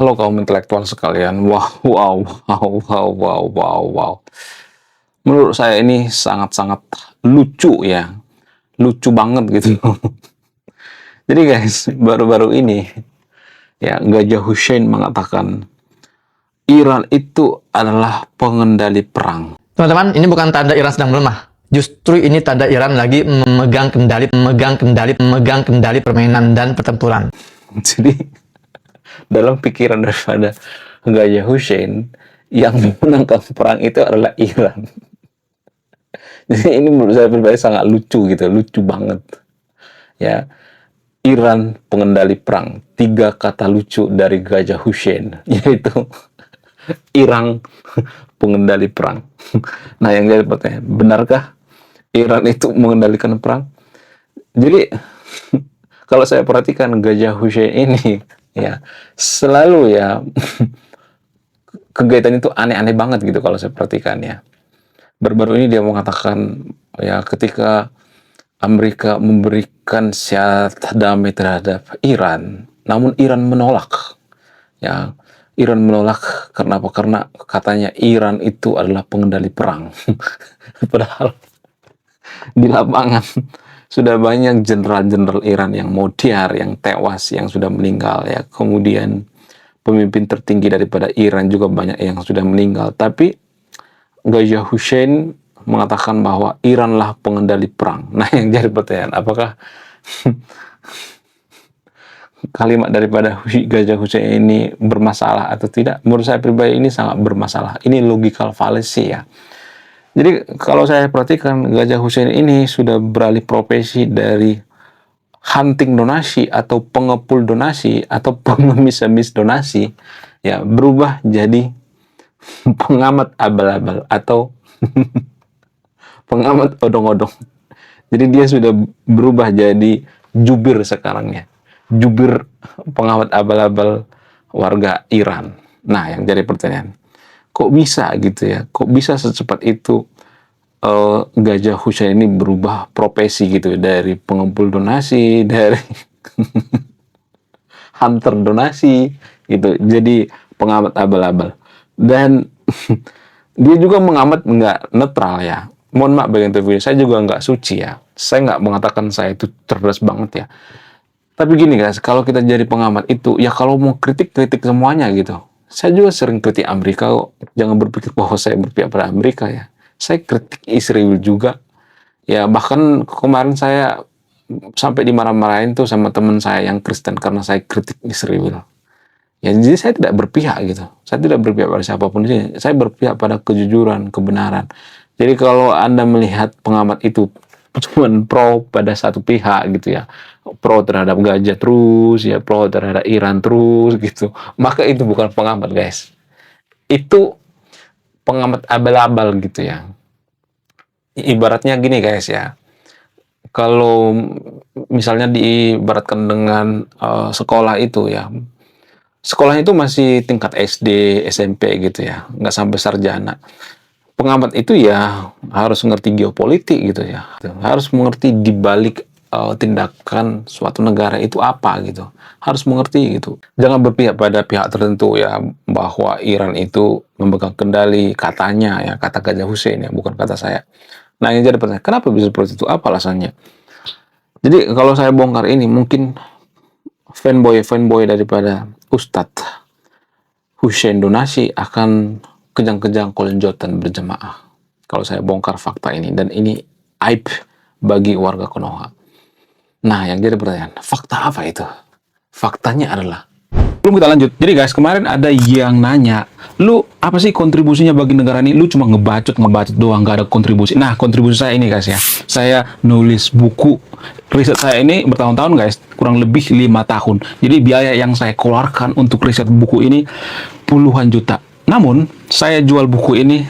Halo kaum intelektual sekalian. Wow, wow, wow, wow, wow, wow, wow. Menurut saya ini sangat-sangat lucu ya. Lucu banget gitu. Jadi guys, baru-baru ini ya Gajah Hussein mengatakan Iran itu adalah pengendali perang. Teman-teman, ini bukan tanda Iran sedang melemah. Justru ini tanda Iran lagi memegang kendali permainan dan pertempuran. Jadi dalam pikiran daripada Gajah Hussein yang memenangkan perang itu adalah Iran. Jadi ini menurut saya pribadi sangat lucu gitu, lucu banget. Ya, Iran pengendali perang. 3 kata lucu dari Gajah Hussein, yaitu Iran pengendali perang. Nah, yang jadi pertanyaan, benarkah Iran itu mengendalikan perang? Jadi kalau saya perhatikan Gajah Hussein ini ya selalu ya kegiatan itu aneh-aneh banget gitu kalau saya perhatikan ya. Baru-baru ini dia mengatakan ya ketika Amerika memberikan syarat damai terhadap Iran, namun Iran menolak. Ya, Iran menolak karena apa? Karena katanya Iran itu adalah pengendali perang. Padahal di lapangan sudah banyak jenderal-jenderal Iran yang modiar, yang tewas, yang sudah meninggal ya. Kemudian pemimpin tertinggi daripada Iran juga banyak yang sudah meninggal. Tapi Gajah Hussein mengatakan bahwa Iranlah pengendali perang. Nah, yang jadi pertanyaan, apakah kalimat daripada Gajah Hussein ini bermasalah atau tidak? Menurut saya pribadi ini sangat bermasalah. Ini logical fallacy ya. Jadi kalau saya perhatikan Gajah Hussein ini sudah beralih profesi dari hunting donasi atau pengepul donasi atau pengemis-emis donasi ya berubah jadi pengamat abal-abal atau pengamat odong-odong. Jadi dia sudah berubah jadi jubir sekarang ya. Jubir pengamat abal-abal warga Iran. Nah, yang jadi pertanyaan, kok bisa gitu ya? Kok bisa secepat itu Gajah Hussein ini berubah profesi gitu dari pengumpul donasi, dari hunter donasi gitu, jadi pengamat abal-abal. Dan dia juga mengamat nggak netral ya. Mohon maaf bagi interview, saya juga nggak suci ya. Saya nggak mengatakan saya itu cerdas banget ya. Tapi gini guys, kalau kita jadi pengamat itu, ya kalau mau kritik semuanya gitu. Saya juga sering kritik Amerika kok. Jangan berpikir bahwa saya berpihak pada Amerika ya. Saya kritik Israel juga. Ya bahkan kemarin saya sampai dimarah-marahin tuh sama teman saya yang Kristen karena saya kritik Israel. Ya, jadi saya tidak berpihak gitu. Saya tidak berpihak pada siapapun di sini. Saya berpihak pada kejujuran, kebenaran. Jadi kalau Anda melihat pengamat itu cuma pro pada satu pihak gitu ya, pro terhadap Gajah terus, ya pro terhadap Iran terus gitu, maka itu bukan pengamat guys. Itu pengamat abal-abal gitu ya. Ibaratnya gini guys ya, kalau misalnya diibaratkan dengan sekolah itu ya, sekolah itu masih tingkat SD, SMP gitu ya, nggak sampai sarjana. Pengamat itu ya harus ngerti geopolitik gitu ya, harus mengerti di balik tindakan suatu negara itu apa gitu, harus mengerti gitu. Jangan berpihak pada pihak tertentu ya, bahwa Iran itu memegang kendali katanya ya, kata Gajah Hussein ya, bukan kata saya. Nah, yang jadi pertanyaan, kenapa bisa seperti itu? Apa alasannya? Jadi kalau saya bongkar ini, mungkin fanboy daripada Ustadz Hussein Donasi akan kejang-kejang kolenjotan berjemaah kalau saya bongkar fakta ini, dan ini aib bagi warga Konoha. Nah, yang jadi pertanyaan, fakta apa itu? Faktanya adalah, belum kita lanjut. Jadi guys, kemarin ada yang nanya, lu apa sih kontribusinya bagi negara ini? Lu cuma ngebacot doang, gak ada kontribusi. Nah, kontribusi saya ini guys ya, saya nulis buku. Riset saya ini bertahun-tahun guys, kurang lebih 5 tahun. Jadi biaya yang saya keluarkan untuk riset buku ini puluhan juta. Namun, saya jual buku ini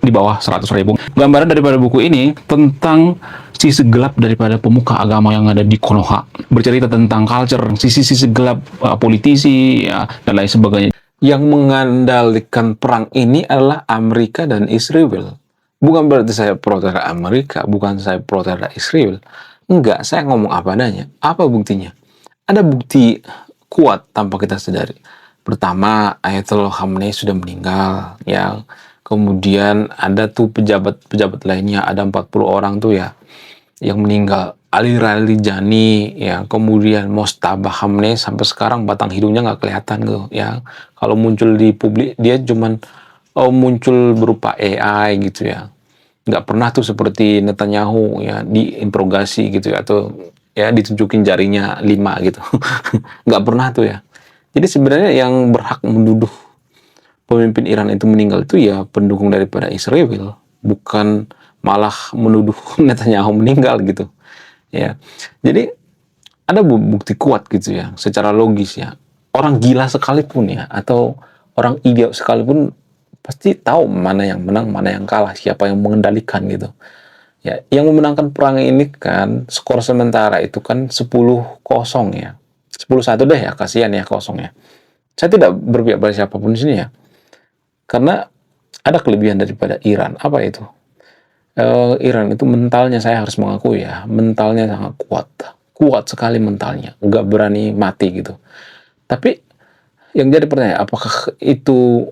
di bawah 100.000. Gambaran daripada buku ini tentang sisi gelap daripada pemuka agama yang ada di Konoha. Bercerita tentang culture, sisi-sisi gelap politisi, ya, dan lain sebagainya. Yang mengandalkan perang ini adalah Amerika dan Israel. Bukan berarti saya pro terhadap Amerika, bukan saya pro terhadap Israel. Enggak, saya ngomong apa adanya. Apa buktinya? Ada bukti kuat tanpa kita sadari. Pertama, Ayatollah Khamenei sudah meninggal, ya. Kemudian ada tuh pejabat-pejabat lainnya, ada 40 orang tuh ya yang meninggal. Ali Rali Jani, ya. Kemudian Mostabah Khamenei sampai sekarang batang hidungnya nggak kelihatan tuh, ya. Kalau muncul di publik dia cuman muncul berupa AI gitu ya. Nggak pernah tuh seperti Netanyahu ya diinterogasi gitu ya, atau ya ditunjukin jarinya 5 gitu. Nggak pernah tuh ya. Jadi sebenarnya yang berhak menuduh pemimpin Iran itu meninggal itu ya pendukung daripada Israel, bukan malah menuduh Netanyahu meninggal gitu. Ya. Jadi ada bukti kuat gitu ya, secara logis ya. Orang gila sekalipun ya, atau orang idiot sekalipun pasti tahu mana yang menang, mana yang kalah, siapa yang mengendalikan gitu. Ya, yang memenangkan perang ini kan skor sementara itu kan 10-0 ya. 10-1 deh ya, kasihan ya kosong ya. Saya tidak berpihak pada siapapun di sini ya. Karena ada kelebihan daripada Iran. Apa itu? Iran itu mentalnya, saya harus mengakui ya, mentalnya sangat kuat. Kuat sekali mentalnya, nggak berani mati gitu. Tapi yang jadi pertanyaan, apakah itu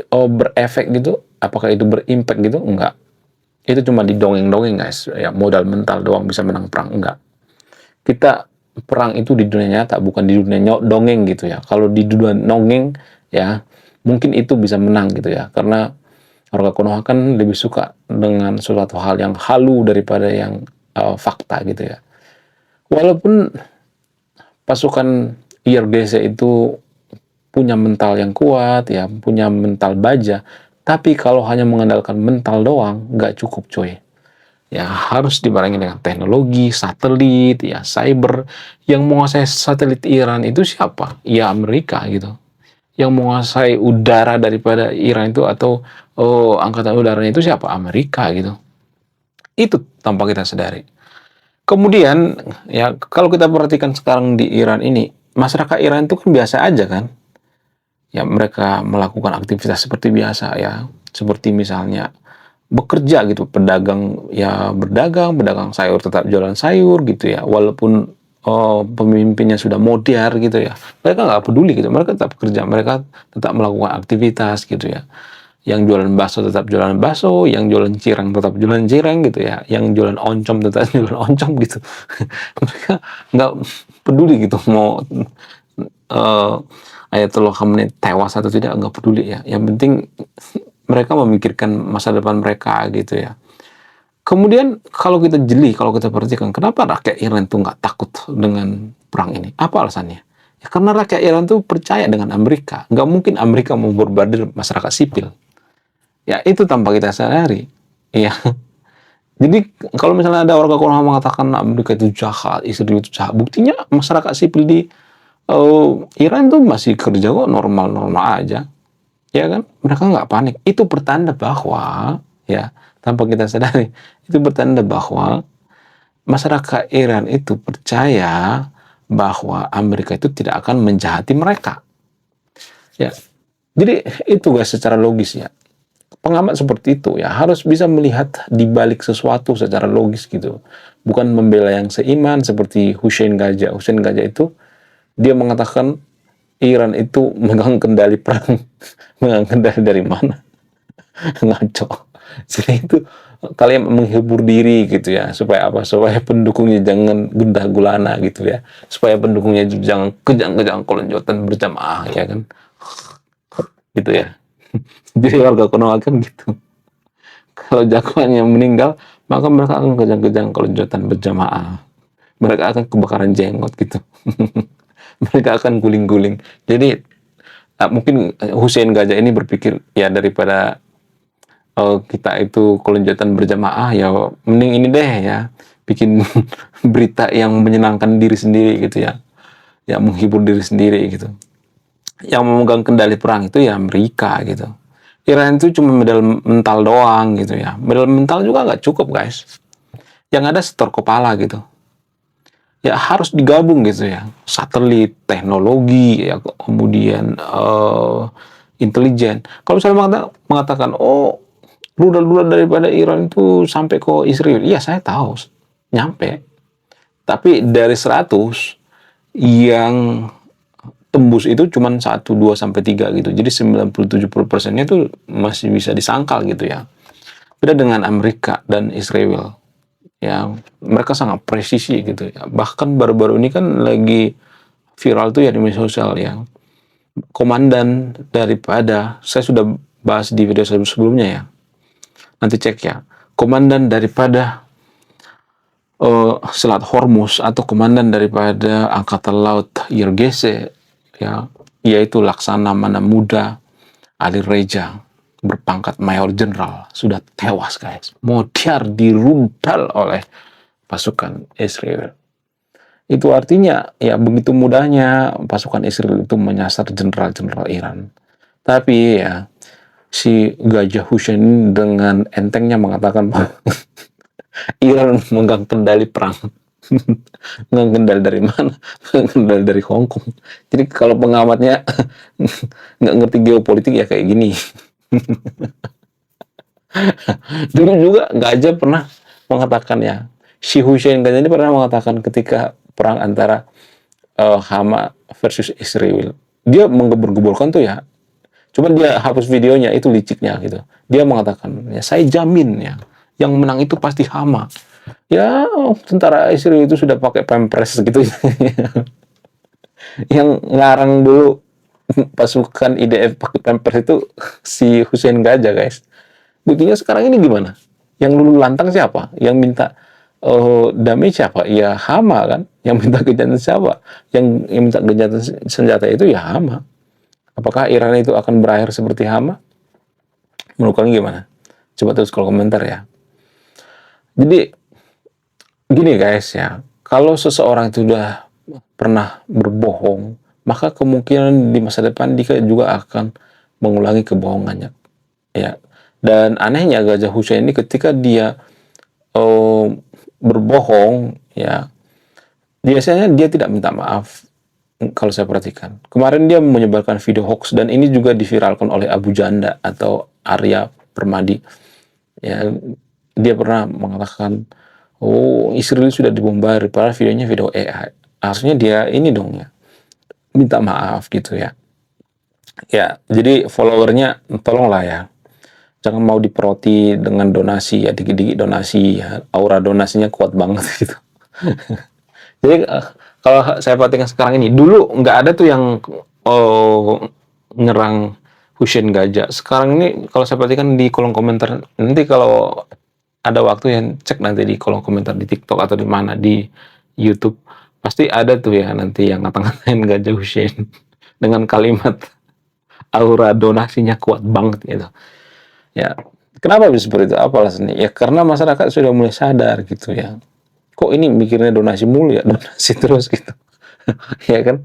berefek gitu? Apakah itu berimpact gitu? Enggak. Itu cuma didongeng-dongeng guys. Ya, modal mental doang bisa menang perang. Enggak. Kita perang itu di dunia nyata, bukan di dunia dongeng gitu ya. Kalau di dunia dongeng ya, mungkin itu bisa menang gitu ya. Karena warga Konoha kan lebih suka dengan suatu hal yang halu daripada yang fakta gitu ya. Walaupun pasukan IRGC itu punya mental yang kuat ya, punya mental baja, tapi kalau hanya mengandalkan mental doang nggak cukup coy. Ya harus dibarengi dengan teknologi, satelit, ya cyber. Yang menguasai satelit Iran itu siapa? Ya Amerika gitu. Yang menguasai udara daripada Iran itu, atau angkatan udaranya itu siapa? Amerika gitu. Itu tanpa kita sadari. Kemudian ya kalau kita perhatikan sekarang di Iran ini, masyarakat Iran itu kan biasa aja kan. Ya mereka melakukan aktivitas seperti biasa ya. Seperti misalnya bekerja gitu, pedagang ya berdagang, pedagang sayur tetap jualan sayur gitu ya, walaupun pemimpinnya sudah modern gitu ya, mereka nggak peduli gitu, mereka tetap kerja, mereka tetap melakukan aktivitas gitu ya. Yang jualan bakso tetap jualan bakso, yang jualan cireng tetap jualan cireng gitu ya, yang jualan oncom tetap jualan oncom gitu. Mereka nggak peduli gitu mau Ayatollah Khamenei tewas atau tidak, nggak peduli ya. Yang penting mereka memikirkan masa depan mereka gitu ya. Kemudian kalau kita jeli, kalau kita perhatikan, kenapa rakyat Iran itu nggak takut dengan perang ini? Apa alasannya? Ya, karena rakyat Iran itu percaya dengan Amerika. Nggak mungkin Amerika mau bombardir masyarakat sipil. Ya itu tanpa kita sadari. Ya. Jadi kalau misalnya ada warga Konoha mengatakan Amerika itu jahat, Israel itu jahat, buktinya masyarakat sipil di Iran itu masih kerja kok normal-normal aja. Ya kan, mereka nggak panik. Itu pertanda bahwa ya, tanpa kita sadari, itu pertanda bahwa masyarakat Iran itu percaya bahwa Amerika itu tidak akan menjahati mereka. Ya, jadi itu guys secara logis ya. Pengamat seperti itu ya harus bisa melihat di balik sesuatu secara logis gitu. Bukan membela yang seiman seperti Hussein Gajah. Hussein Gajah itu dia mengatakan Iran itu megang kendali perang. Megang kendali dari mana? Ngaco. Jadi itu kalian menghibur diri gitu ya, supaya apa? Supaya pendukungnya jangan gundah gulana gitu ya, supaya pendukungnya jangan kejang-kejang kolonjotan berjamaah ya kan, gitu ya. Jadi warga Konoha kan gitu, kalau jagoannya meninggal maka mereka akan kejang-kejang kolonjotan berjamaah, mereka akan kebakaran jenggot gitu. Mereka akan guling-guling. Jadi mungkin Hussein Gajah ini berpikir ya daripada kita itu kolonjotan berjamaah ya mending ini deh ya, bikin berita yang menyenangkan diri sendiri gitu ya, yang menghibur diri sendiri gitu. Yang memegang kendali perang itu ya Amerika gitu. Iran itu cuma modal mental doang gitu ya, modal mental juga nggak cukup guys, yang ada setor kepala gitu ya, harus digabung gitu ya, satelit, teknologi ya, kemudian intelijen. Kalau saya mengatakan oh rudal-rudal daripada Iran itu sampai ke Israel. Iya, saya tahu. Nyampe. Tapi dari 100 yang tembus itu cuman 1, 2, sampai 3 gitu. Jadi 90-70%-nya itu masih bisa disangkal gitu ya. Beda dengan Amerika dan Israel yang mereka sangat presisi gitu ya. Bahkan baru-baru ini kan lagi viral tuh ya di media sosial yang komandan daripada, saya sudah bahas di video sebelumnya ya. Nanti cek ya. Komandan daripada Selat Hormuz atau komandan daripada Angkatan Laut Yergese ya, yaitu Laksana Manamuda Ali Reja berpangkat Mayor Jenderal sudah tewas guys. Modiar dirudal oleh pasukan Israel. Itu artinya ya begitu mudahnya pasukan Israel itu menyasar jenderal-jenderal Iran. Tapi ya si Gajah Hussein dengan entengnya mengatakan Iran memegang kendali perang. Memegang kendali dari mana? Memegang kendali dari Hong Kong. Jadi kalau pengamatnya nggak ngerti geopolitik ya kayak gini. Dulu juga Gajah pernah mengatakan ya, si Hussein Gajah ini pernah mengatakan ketika perang antara Hama versus Israel, dia menggebur-geburkan tuh ya. Cuman dia hapus videonya, itu liciknya gitu. Dia mengatakan, ya saya jamin ya, yang menang itu pasti Hama. Ya, tentara Israel itu sudah pakai pempres gitu. Yang ngarang dulu pasukan IDF pakai pempres itu si Hussein Gajah, guys. Buktinya sekarang ini gimana? Yang lulu lantang siapa? Yang minta damai siapa? Ya Hama kan. Yang minta gencatan siapa? Yang minta gencatan senjata itu ya Hama. Apakah Iran itu akan berakhir seperti Hama? Menurut kalian gimana? Coba tulis kolom komentar ya. Jadi gini guys ya, kalau seseorang itu sudah pernah berbohong, maka kemungkinan di masa depan dia juga akan mengulangi kebohongannya. Ya. Dan anehnya Gajah Hussein ini ketika dia berbohong, ya biasanya dia tidak minta maaf. Kalau saya perhatikan, kemarin dia menyebarkan video hoax dan ini juga diviralkan oleh Abu Janda atau Arya Permadi. Ya, dia pernah mengatakan, oh Israel sudah dibombardir, padahal videonya video AI. Harusnya dia ini dong ya, minta maaf gitu ya. Ya, jadi followernya tolonglah ya, jangan mau diperoti dengan donasi ya, dikit-dikit donasi ya, aura donasinya kuat banget gitu. Jadi kalau saya perhatikan sekarang ini, dulu nggak ada tuh yang nyerang Hussein Gajah. Sekarang ini kalau saya perhatikan di kolom komentar, nanti kalau ada waktu yang cek nanti di kolom komentar di TikTok atau di mana di YouTube, pasti ada tuh ya nanti yang ngata-ngatain Gajah Hussein dengan kalimat aura donasinya kuat banget gitu. Ya, kenapa bisa seperti itu? Apa alasannya? Ya karena masyarakat sudah mulai sadar gitu ya. Kok ini mikirnya donasi mulu ya, donasi terus gitu. Ya kan?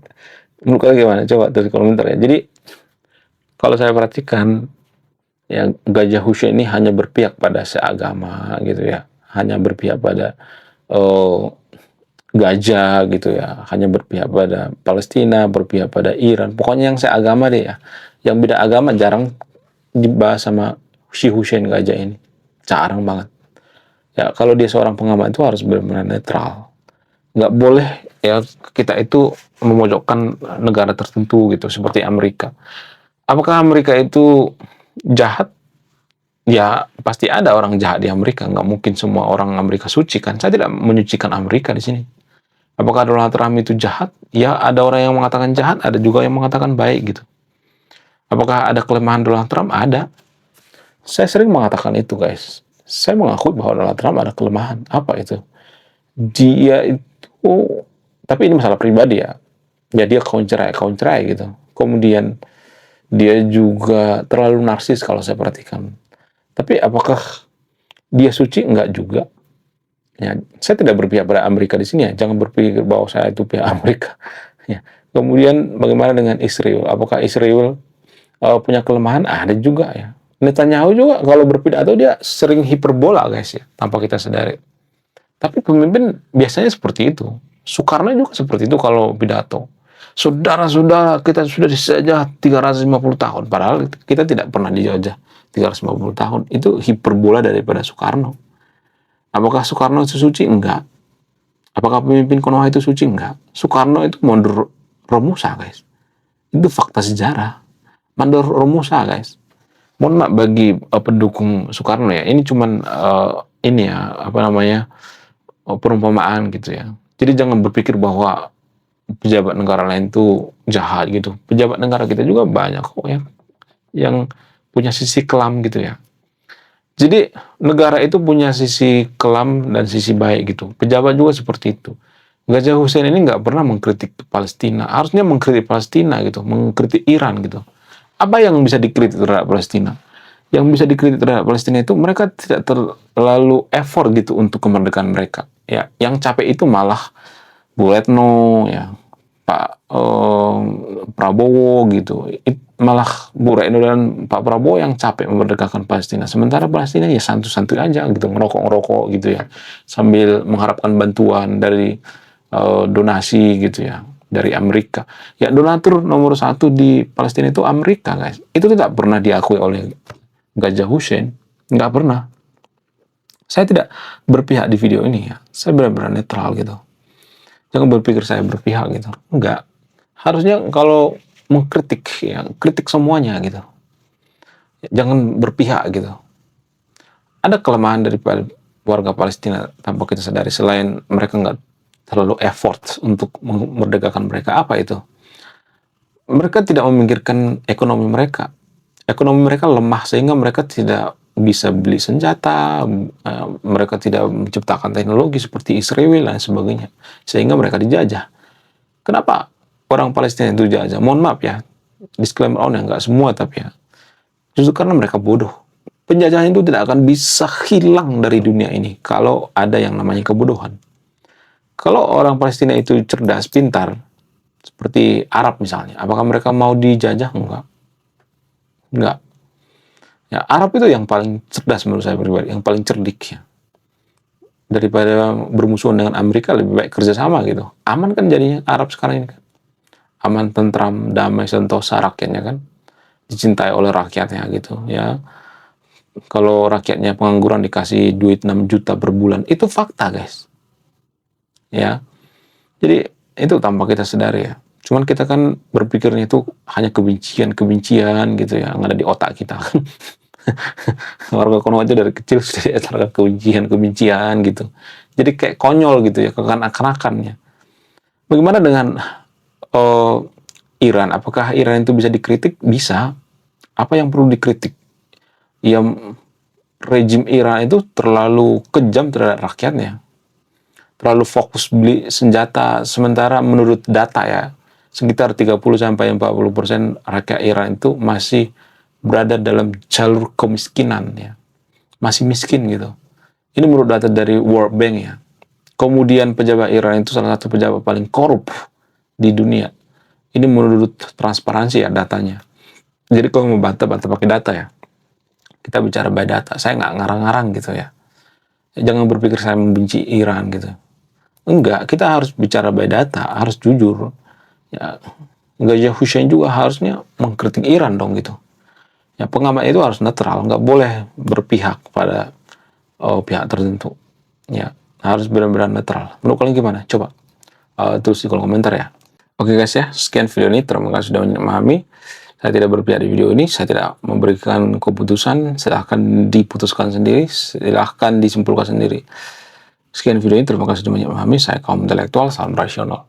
Menurut kalian gimana? Coba tulis komentar ya. Jadi kalau saya perhatikan ya Gajah Hussein ini hanya berpihak pada seagama gitu ya. Hanya berpihak pada Gajah gitu ya. Hanya berpihak pada Palestina, berpihak pada Iran. Pokoknya yang seagama deh ya. Yang beda agama jarang dibahas sama si Hussein Gajah ini. Jarang banget. Ya, kalau dia seorang pengamat itu harus benar-benar netral. Nggak boleh ya kita itu memojokkan negara tertentu gitu, seperti Amerika. Apakah Amerika itu jahat? Ya, pasti ada orang jahat di Amerika. Nggak mungkin semua orang Amerika suci kan. Saya tidak menyucikan Amerika di sini. Apakah Donald Trump itu jahat? Ya, ada orang yang mengatakan jahat, ada juga yang mengatakan baik gitu. Apakah ada kelemahan Donald Trump? Ada. Saya sering mengatakan itu, guys. Saya mengakui bahwa Donald Trump ada kelemahan. Apa itu? Dia itu, tapi ini masalah pribadi ya. Ya dia kaum cerai gitu. Kemudian dia juga terlalu narsis kalau saya perhatikan. Tapi apakah dia suci? Enggak juga. Ya, saya tidak berpihak pada Amerika di sini ya. Jangan berpikir bahwa saya itu pihak Amerika. Ya. Kemudian bagaimana dengan Israel? Apakah Israel punya kelemahan? Ada juga ya. Netanyahu juga kalau berpidato dia sering hiperbola guys ya, tanpa kita sadari. Tapi pemimpin biasanya seperti itu. Soekarno juga seperti itu kalau pidato. Saudara-saudara kita sudah dijajah 350 tahun. Padahal kita tidak pernah dijajah 350 tahun. Itu hiperbola daripada Soekarno. Apakah Soekarno itu suci? Enggak. Apakah pemimpin Konoha itu suci? Enggak. Soekarno itu mundur Romusa guys. Itu fakta sejarah. Mandor Romusa, guys. Mohon maaf bagi pendukung Soekarno ya. Ini cuman ini ya, apa namanya, perumpamaan gitu ya. Jadi jangan berpikir bahwa pejabat negara lain itu jahat gitu. Pejabat negara kita juga banyak kok ya yang punya sisi kelam gitu ya. Jadi negara itu punya sisi kelam dan sisi baik gitu. Pejabat juga seperti itu. Gajah Hussein ini nggak pernah mengkritik Palestina. Harusnya mengkritik Palestina gitu, mengkritik Iran gitu. Apa yang bisa dikritik terhadap Palestina? Yang bisa dikritik terhadap Palestina itu mereka tidak terlalu effort gitu untuk kemerdekaan mereka. Ya, yang capek itu malah Bu Retno, ya, Pak Prabowo gitu. Malah Bu Retno dan Pak Prabowo yang capek memerdekakan Palestina. Sementara Palestina ya santuy-santuy aja gitu, ngerokok-ngerokok gitu ya, sambil mengharapkan bantuan dari donasi gitu ya dari Amerika. Ya, donatur nomor 1 di Palestina itu Amerika, guys. Itu tidak pernah diakui oleh Gajah Hussein, nggak pernah. Saya tidak berpihak di video ini ya. Saya benar-benar netral gitu. Jangan berpikir saya berpihak gitu. Enggak. Harusnya kalau mengkritik ya, kritik semuanya gitu. Jangan berpihak gitu. Ada kelemahan dari warga Palestina tanpa kita sadari, selain mereka nggak terlalu effort untuk memerdekakan mereka. Apa itu? Mereka tidak memikirkan ekonomi mereka. Ekonomi mereka lemah sehingga mereka tidak bisa beli senjata, mereka tidak menciptakan teknologi seperti Israel dan sebagainya, sehingga mereka dijajah. Kenapa orang Palestina itu dijajah? Mohon maaf ya, disclaimer on ya, nggak semua tapi ya. Justru karena mereka bodoh. Penjajahan itu tidak akan bisa hilang dari dunia ini kalau ada yang namanya kebodohan. Kalau orang Palestina itu cerdas, pintar, seperti Arab misalnya, apakah mereka mau dijajah? Enggak. Enggak. Ya, Arab itu yang paling cerdas menurut saya pribadi, yang paling cerdik ya. Daripada bermusuhan dengan Amerika, lebih baik kerjasama gitu. Aman kan jadinya Arab sekarang ini kan. Aman, tentram, damai, sentosa rakyatnya kan. Dicintai oleh rakyatnya gitu ya. Kalau rakyatnya pengangguran dikasih duit 6 juta per bulan, itu fakta, guys. Ya. Jadi itu tanpa kita sadari ya. Cuman kita kan berpikirnya itu hanya kebencian gitu ya, yang ada di otak kita. Warga Konoha aja dari kecil sudah diajarkan kebencian gitu. Jadi kayak konyol gitu ya, kekanak-kanakannya. Bagaimana dengan Iran? Apakah Iran itu bisa dikritik? Bisa. Apa yang perlu dikritik? Ya, rejim Iran itu terlalu kejam terhadap rakyatnya. Terlalu fokus beli senjata, sementara menurut data ya, sekitar 30-40% rakyat Iran itu masih berada dalam jalur kemiskinan ya. Masih miskin gitu. Ini menurut data dari World Bank ya. Kemudian pejabat Iran itu salah satu pejabat paling korup di dunia. Ini menurut transparansi ya datanya. Jadi kalau mau bantah pakai data ya. Kita bicara by data. Saya nggak ngarang-ngarang gitu ya. Jangan berpikir saya membenci Iran gitu. Enggak, kita harus bicara by data, harus jujur. Ya, Gajah Hussein juga harusnya mengkritik Iran dong gitu. Ya, pengamat itu harus netral, nggak boleh berpihak pada pihak tertentu. Ya, harus benar-benar netral. Menurut kalian gimana? Coba tulis di kolom komentar ya. Oke guys ya, sekian video ini. Terima kasih sudah memahami. Saya tidak berpihak di video ini. Saya tidak memberikan keputusan. Silahkan diputuskan sendiri. Silahkan disimpulkan sendiri. Sekian video ini. Terima kasih sudah memahami. Saya kaum intelektual, salam rasional.